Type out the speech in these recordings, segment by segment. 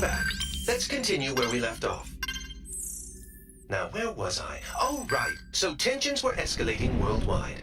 back. Let's continue where we left off. Now, where was I? Oh, right. So tensions were escalating worldwide.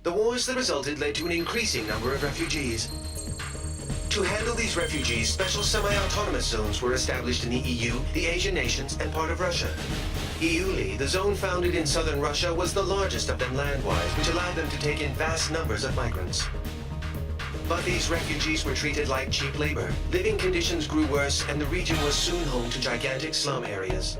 The wars that resulted led to an increasing number of refugees. To handle these refugees, special semi-autonomous zones were established in the EU, the Asian nations, and part of Russia. EULI, the zone founded in southern Russia, was the largest of them land-wise, which allowed them to take in vast numbers of migrants. But these refugees were treated like cheap labor. Living conditions grew worse, and the region was soon home to gigantic slum areas.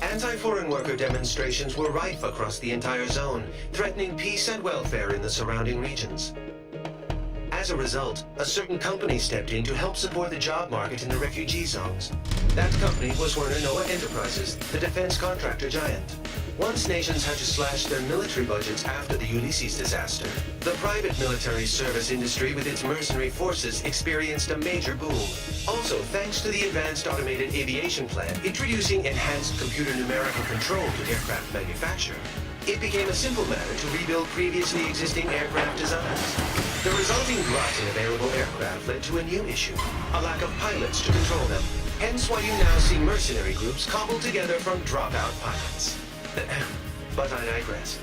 Anti-foreign worker demonstrations were rife across the entire zone, threatening peace and welfare in the surrounding regions. As a result, a certain company stepped in to help support the job market in the refugee zones. That company was Werner Noah Enterprises, the defense contractor giant. Once nations had to slash their military budgets after the Ulysses disaster, the private military service industry with its mercenary forces experienced a major boom. Also, thanks to the Advanced Automated Aviation Plan introducing enhanced computer numerical control to aircraft manufacture, it became a simple matter to rebuild previously existing aircraft designs. The resulting glut in available aircraft led to a new issue, a lack of pilots to control them. Hence why you now see mercenary groups cobbled together from dropout pilots. But I digress.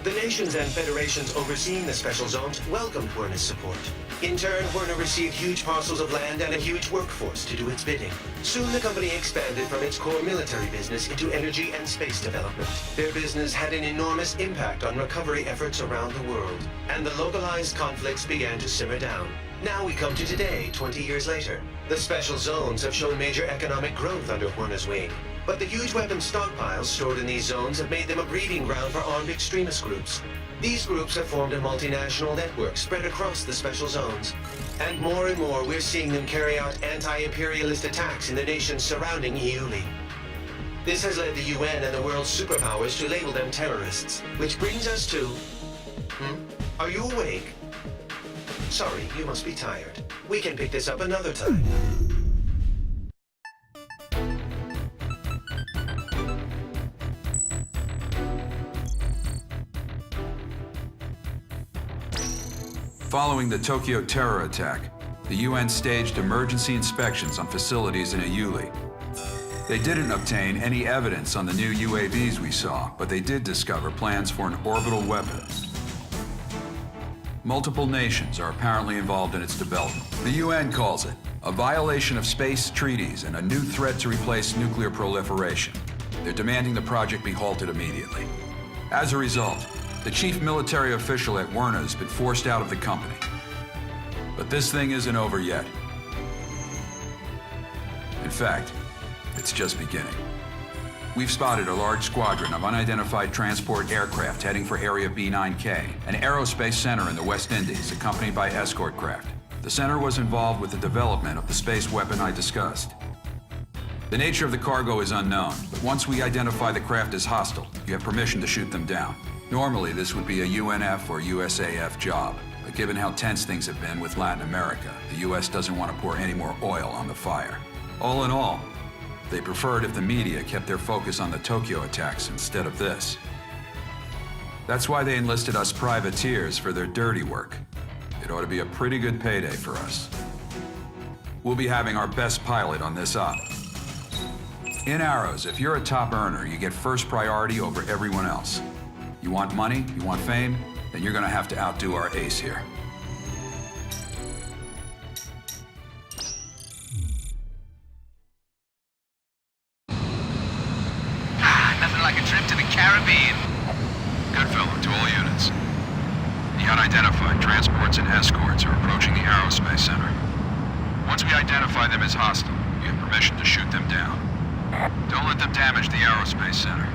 The nations and federations overseeing the special zones welcomed Werner's support. In turn, Werner received huge parcels of land and a huge workforce to do its bidding. Soon the company expanded from its core military business into energy and space development. Their business had an enormous impact on recovery efforts around the world, and the localized conflicts began to simmer down. Now we come to today, 20 years later. The special zones have shown major economic growth under Werner's wing. But the huge weapons stockpiles stored in these zones have made them a breeding ground for armed extremist groups. These groups have formed a multinational network spread across the special zones. And more we're seeing them carry out anti-imperialist attacks in the nations surrounding EULI. This has led the UN and the world's superpowers to label them terrorists. Which brings us to... Are you awake? Sorry, you must be tired. We can pick this up another time. Following the Tokyo terror attack, the UN staged emergency inspections on facilities in EULI. They didn't obtain any evidence on the new UAVs we saw, but they did discover plans for an orbital weapon. Multiple nations are apparently involved in its development. The UN calls it a violation of space treaties and a new threat to replace nuclear proliferation. They're demanding the project be halted immediately. As a result, the chief military official at Werner has been forced out of the company. But this thing isn't over yet. In fact, it's just beginning. We've spotted a large squadron of unidentified transport aircraft heading for Area B9K, an aerospace center in the West Indies, accompanied by escort craft. The center was involved with the development of the space weapon I discussed. The nature of the cargo is unknown, but once we identify the craft as hostile, you have permission to shoot them down. Normally, this would be a UNF or USAF job, but given how tense things have been with Latin America, the US doesn't want to pour any more oil on the fire. All in all, they preferred if the media kept their focus on the Tokyo attacks instead of this. That's why they enlisted us privateers for their dirty work. It ought to be a pretty good payday for us. We'll be having our best pilot on this op. In Arrows, if you're a top earner, you get first priority over everyone else. You want money, you want fame, then you're gonna have to outdo our ace here. Nothing like a trip to the Caribbean. Good fellow, to all units. The unidentified transports and escorts are approaching the aerospace center. Once we identify them as hostile, you have permission to shoot them down. Don't let them damage the aerospace center.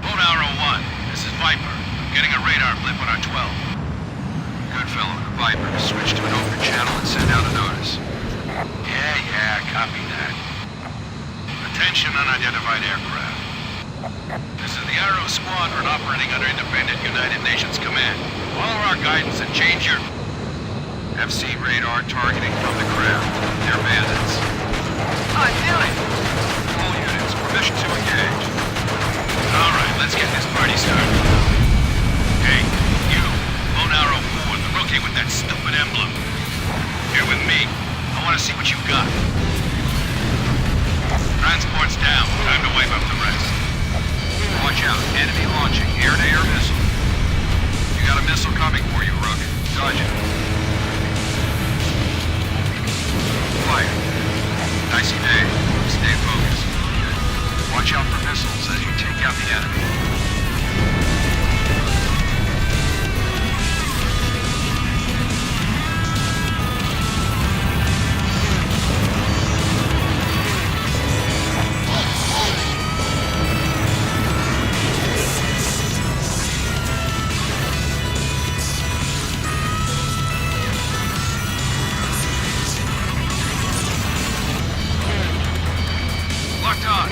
Phone Arrow 1, this is Viper. I'm getting a radar blip on our 12. Good fellow, the Viper. Switch to an open channel and send out a notice. Yeah, copy that. Attention unidentified aircraft. This is the Arrow Squadron operating under independent United Nations command. Follow our guidance and change your... FC radar targeting from the craft. They're bandits. I knew it! All units, permission to engage. All right, let's get this party started. Hey, you, Phone Arrow 4, the rookie with that stupid emblem. Here with me. I want to see what you got. missiles as you take out the enemy. Locked on.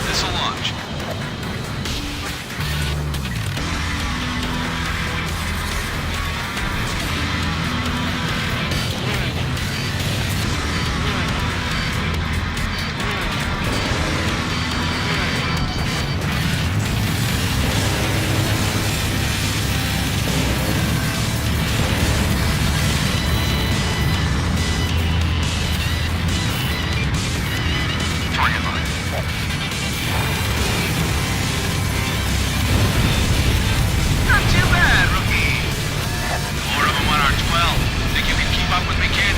Missile launch. Target line. Not too bad, rookie. More of them on our 12. Think you can keep up with me, kid?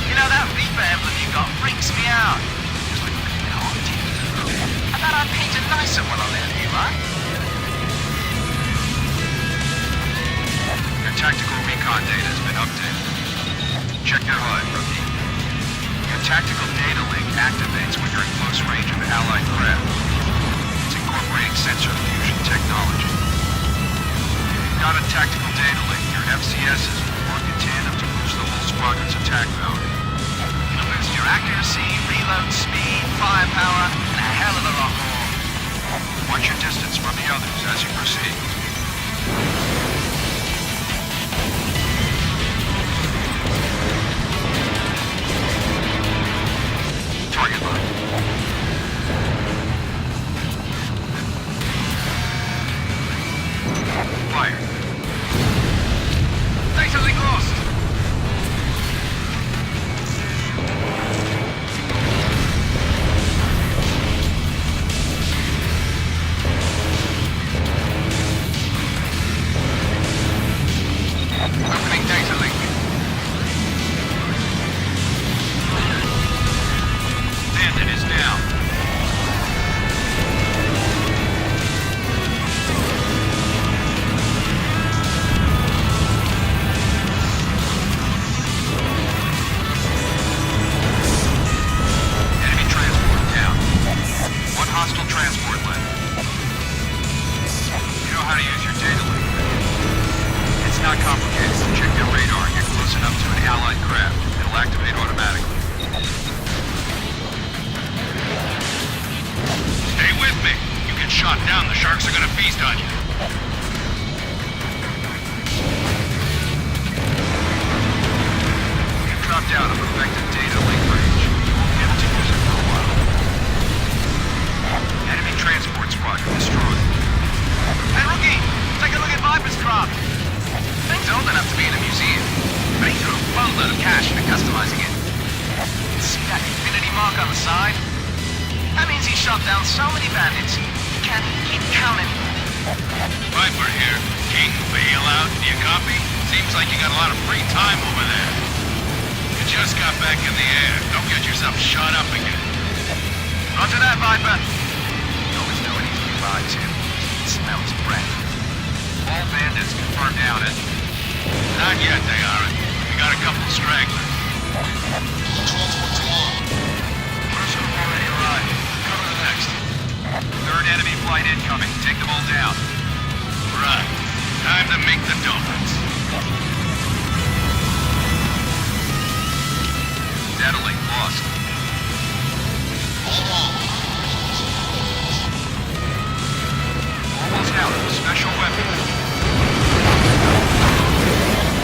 You know, that Reaper emblem you got freaks me out. Just like looking at on TV. I thought I'd paint a nicer one on there, right? Your tactical recon data has been updated. Check your HUD, rookie. Your tactical data link activates when you're in close range of allied craft. It's incorporating sensor fusion technology. You've got a tactical data link. Your FCSs will work in tandem to boost the whole squadron's attack value. It'll boost your accuracy, reload speed, firepower, and a hell of a lot more. Watch your distance from the others as you proceed. Target line. Fire. Data link lost. Opening data link. Bandit is down. Enemy transport down. One hostile transport left. You know how to use your data link. It's not complicated. Check your radar and get close enough to an allied craft. It'll activate automatically. Stay with me. You get shot down, the sharks are gonna feast on you. You've dropped out of effective data link range. You won't be able to use it for a while. Enemy transport squadron destroyed. Hey, rookie! Take a look at Viper's craft. Thing's old enough to be in a museum, but he threw a boatload of cash into customizing it. See that infinity mark on the side? That means he shot down so many bandits, he can't keep counting. Viper here. King, bailout. Do you copy? Seems like you got a lot of free time over there. You just got back in the air. Don't get yourself shot up again. Roger that, Viper. You always know when he's nearby, too. You can smell his breath. All bandits confirmed down it. Not yet, they aren't. We got a couple stragglers. First have already arrived. Cover the next. Third enemy flight incoming. Take them all down. Right. Time to make the donuts. Data link lost. Almost out of a special weapon.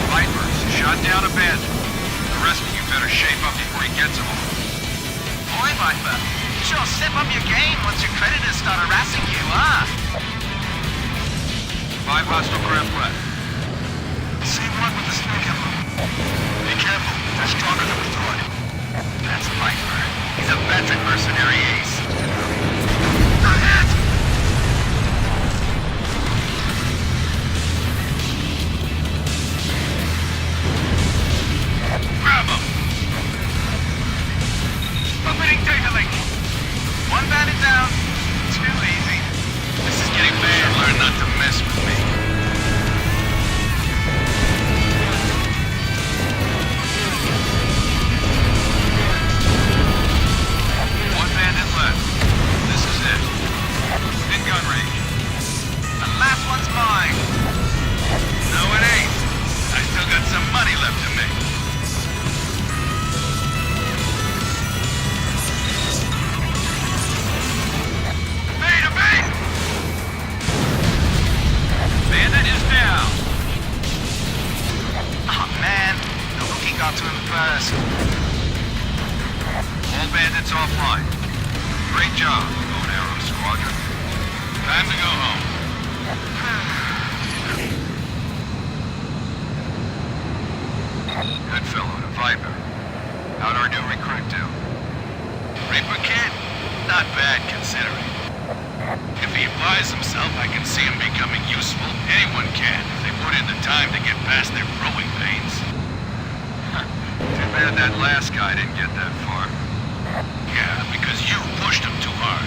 Vipers, shot down a bandit. The rest of you better shape up before he gets them all. Boy, Viper, you sure step up your game once your creditors start harassing you, huh? 5 hostile craft left. Same one with the snake emblem. Be careful, they're stronger than we thought. That's Viper. He's a veteran mercenary ace. Got to him fast. All bandits offline. Great job, Lone Arrow Squadron. Time to go home. Good fellow, the Viper. How'd our new recruit do? Reaper kid? Not bad, considering. If he applies himself, I can see him becoming useful. Anyone can, if they put in the time to get past their growing pains. Too bad that last guy didn't get that far. Yeah, because you pushed him too hard.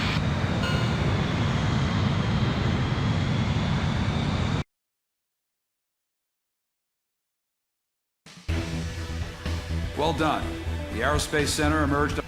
Well done. The Aerospace Center emerged